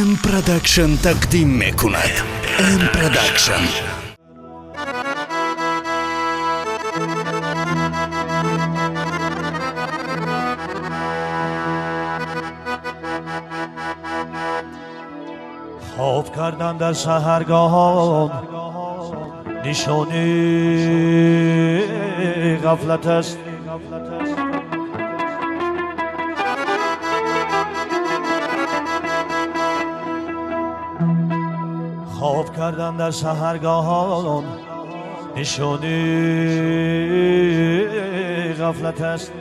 ام پروداکشن تقدیم میکند. ام پروداکشن. خواب کردن در سحرگاهان نشانی غفلت است. خواب کردن در سحرگاهان نشانی غفلت است.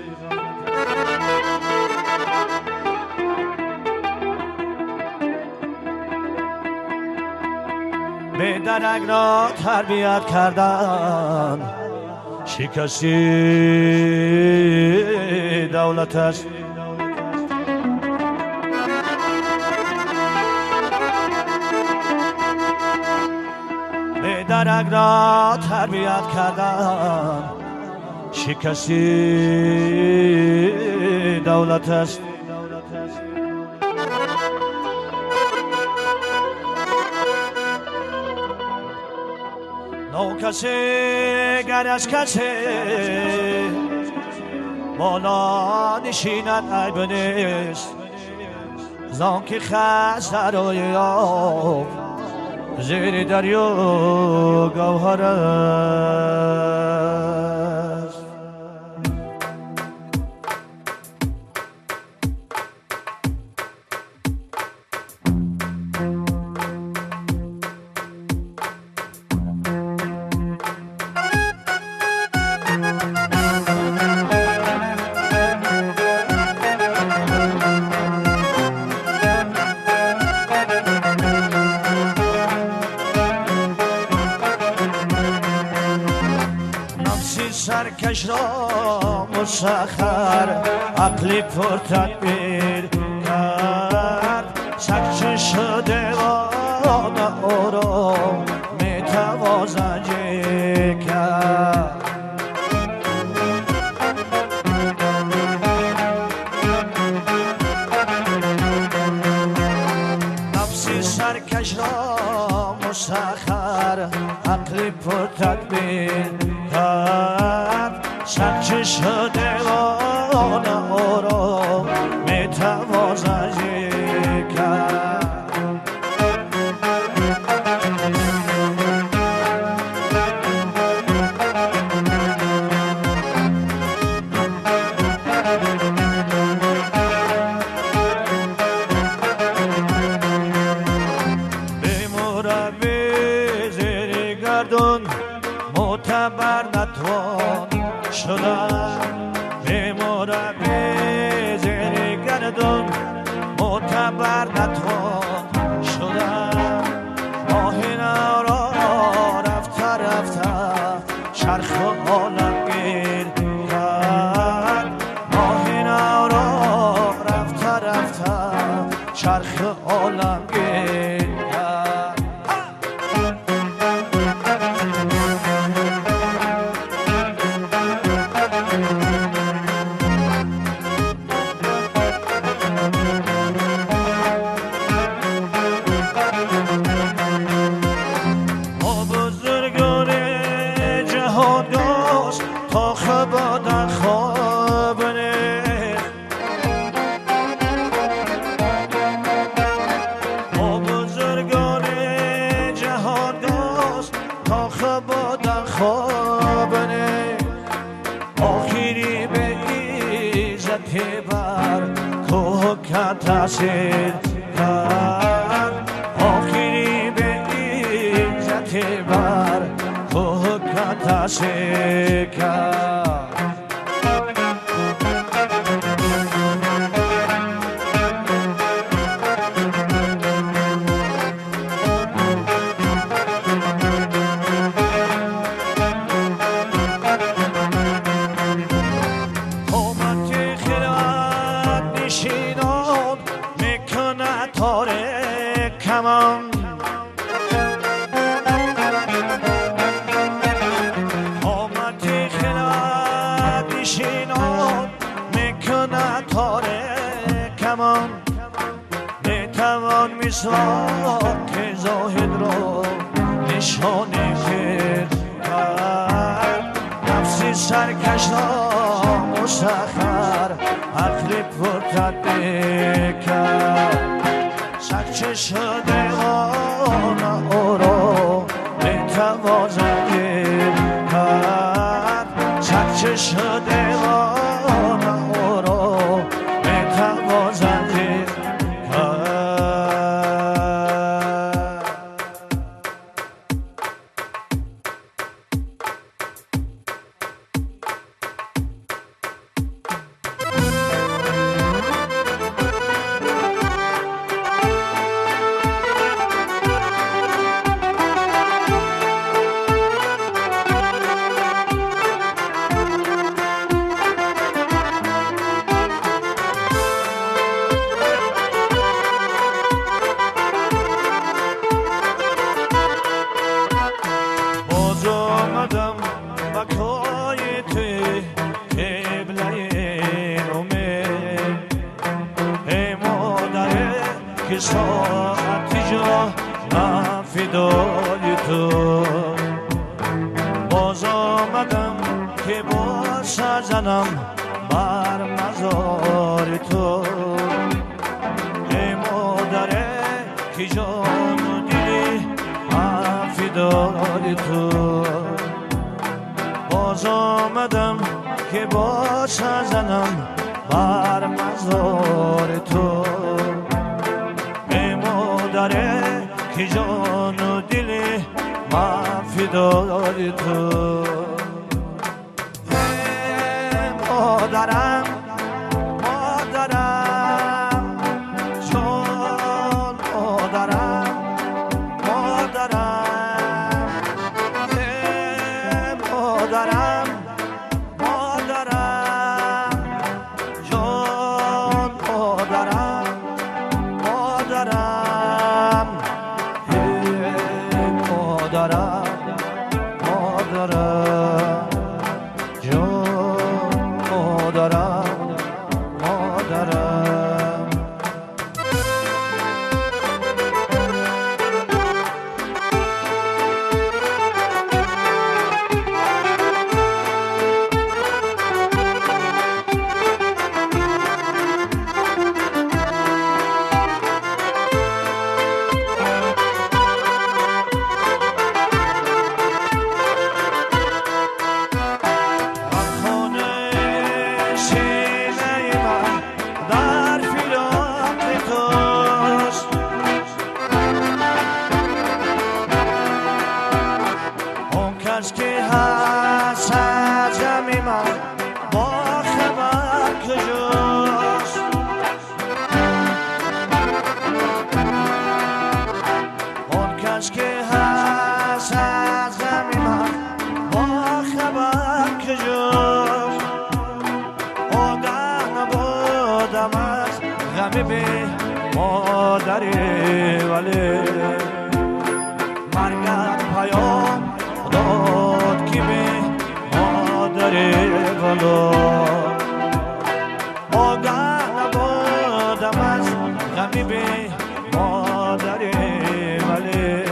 به درنگ را تربیت کردن شکستی دولت است. به درنگ را تربیت کردن شکستی دولت است. نو کسی گر از کسی بالا نشیند عیب نیست، زان که خسته روی آب زیر دریا گوهر است. سرکش را مسخر عقلی پر تدبیر کرد، سکچه شده آن او را میتوازنجی کرد. نفسی سرکش را مسخر عقلی پر تدبیر کرد، سکچه شده آن او را میتوازنجی کرد. به مربی زیر گردون معتبر نتوان شدن، به مربی زیر گردون معتبر نتوان شدن. ماهینا را رفته رفته چرخ عالم گیر کرد، ماهینا را رفته رفته چرخ عالم گیر کرد. تا خبادن خواب نیست، با بزرگان جهان دوست تا خبادن خواب نیست. آخری به عزت بر کوه که تاثیر کرد، آخری به عزت بر کوه که تاثیر کرد. قومت خلوت نشینان میکنه تاره کمان، نشینان میکنه تاره کمان، میتوان آن میثاق که زاهد را نشانه کرد نفسی سرکش را مسخر عقل پرکرده کرد سرچه شده آن او را بتوازنده کرد سرچه شده آن او را بتوازنده کرد آمدم مکای توی قبله امید ای مادر که ساعتی جا فدای تو باز آمدم که باز زنم بر مزار تو ای مادر که جان و دلی فدای تو باز آمدم که باز زنم بر مزار تو ای مادر که جان و دل من فدای تو ای مادرم مادرم جان مادرم مادرم ای مادرم مادرم جان مادرم مادرم ای مادرم مادرم جان مادرم مادرم که هست از غم من با خبر کجاست اون کس که هست از غم من با خبر کجاست آگاه نبودم از غم به مادری ولی مرگت پیام داد که به مادر بالا آگاه نبودم از غمی به مادر ولی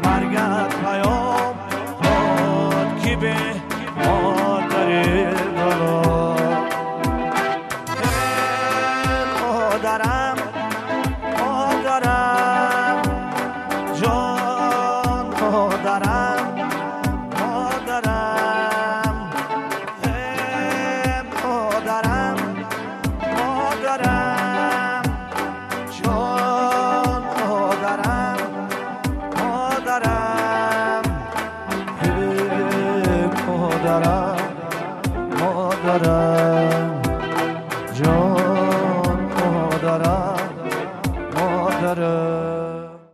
مرگت پیام داد که به مادر بالا مادرم مادرم جان مادرم مادرم مادرم مادرم جان مادرم مادرم مادرم مادرم